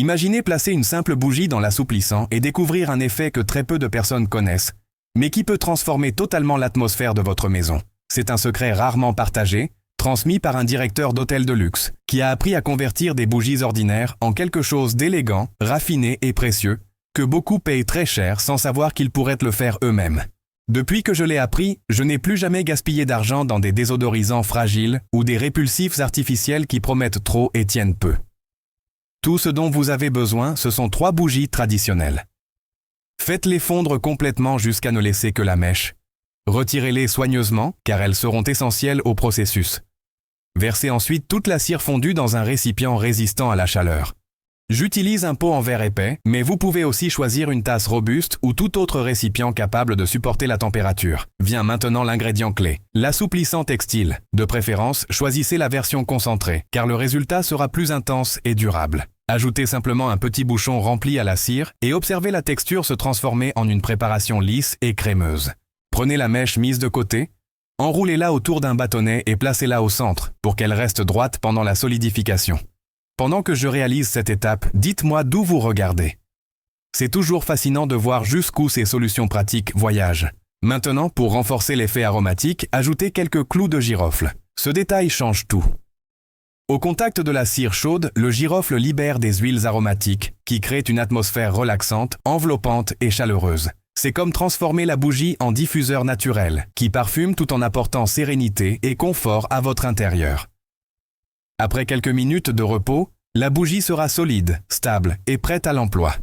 Imaginez placer une simple bougie dans l'assouplissant et découvrir un effet que très peu de personnes connaissent, mais qui peut transformer totalement l'atmosphère de votre maison. C'est un secret rarement partagé, transmis par un directeur d'hôtel de luxe, qui a appris à convertir des bougies ordinaires en quelque chose d'élégant, raffiné et précieux, que beaucoup payent très cher sans savoir qu'ils pourraient le faire eux-mêmes. Depuis que je l'ai appris, je n'ai plus jamais gaspillé d'argent dans des désodorisants fragiles ou des répulsifs artificiels qui promettent trop et tiennent peu. Tout ce dont vous avez besoin, ce sont 3 bougies traditionnelles. Faites-les fondre complètement jusqu'à ne laisser que la mèche. Retirez-les soigneusement, car elles seront essentielles au processus. Versez ensuite toute la cire fondue dans un récipient résistant à la chaleur. J'utilise un pot en verre épais, mais vous pouvez aussi choisir une tasse robuste ou tout autre récipient capable de supporter la température. Vient maintenant l'ingrédient clé, l'assouplissant textile. De préférence, choisissez la version concentrée, car le résultat sera plus intense et durable. Ajoutez simplement un petit bouchon rempli à la cire et observez la texture se transformer en une préparation lisse et crémeuse. Prenez la mèche mise de côté, enroulez-la autour d'un bâtonnet et placez-la au centre pour qu'elle reste droite pendant la solidification. Pendant que je réalise cette étape, dites-moi d'où vous regardez. C'est toujours fascinant de voir jusqu'où ces solutions pratiques voyagent. Maintenant, pour renforcer l'effet aromatique, ajoutez quelques clous de girofle. Ce détail change tout. Au contact de la cire chaude, le girofle libère des huiles aromatiques qui créent une atmosphère relaxante, enveloppante et chaleureuse. C'est comme transformer la bougie en diffuseur naturel qui parfume tout en apportant sérénité et confort à votre intérieur. Après quelques minutes de repos, la bougie sera solide, stable et prête à l'emploi.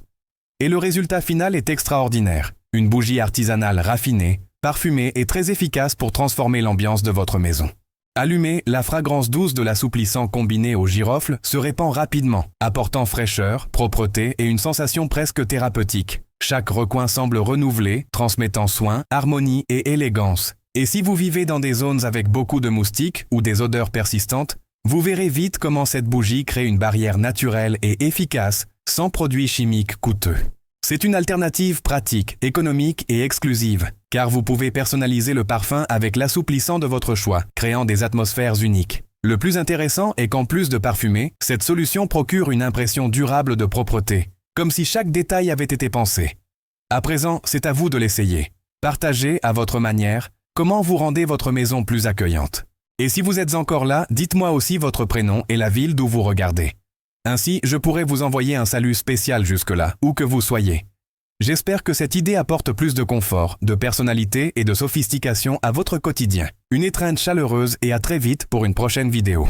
Et le résultat final est extraordinaire. Une bougie artisanale raffinée, parfumée et très efficace pour transformer l'ambiance de votre maison. Allumée, la fragrance douce de l'assouplissant combiné au girofle se répand rapidement, apportant fraîcheur, propreté et une sensation presque thérapeutique. Chaque recoin semble renouvelé, transmettant soin, harmonie et élégance. Et si vous vivez dans des zones avec beaucoup de moustiques ou des odeurs persistantes, vous verrez vite comment cette bougie crée une barrière naturelle et efficace, sans produits chimiques coûteux. C'est une alternative pratique, économique et exclusive, car vous pouvez personnaliser le parfum avec l'assouplissant de votre choix, créant des atmosphères uniques. Le plus intéressant est qu'en plus de parfumer, cette solution procure une impression durable de propreté, comme si chaque détail avait été pensé. À présent, c'est à vous de l'essayer. Partagez, à votre manière, comment vous rendez votre maison plus accueillante. Et si vous êtes encore là, dites-moi aussi votre prénom et la ville d'où vous regardez. Ainsi, je pourrai vous envoyer un salut spécial jusque-là, où que vous soyez. J'espère que cette idée apporte plus de confort, de personnalité et de sophistication à votre quotidien. Une étreinte chaleureuse et à très vite pour une prochaine vidéo.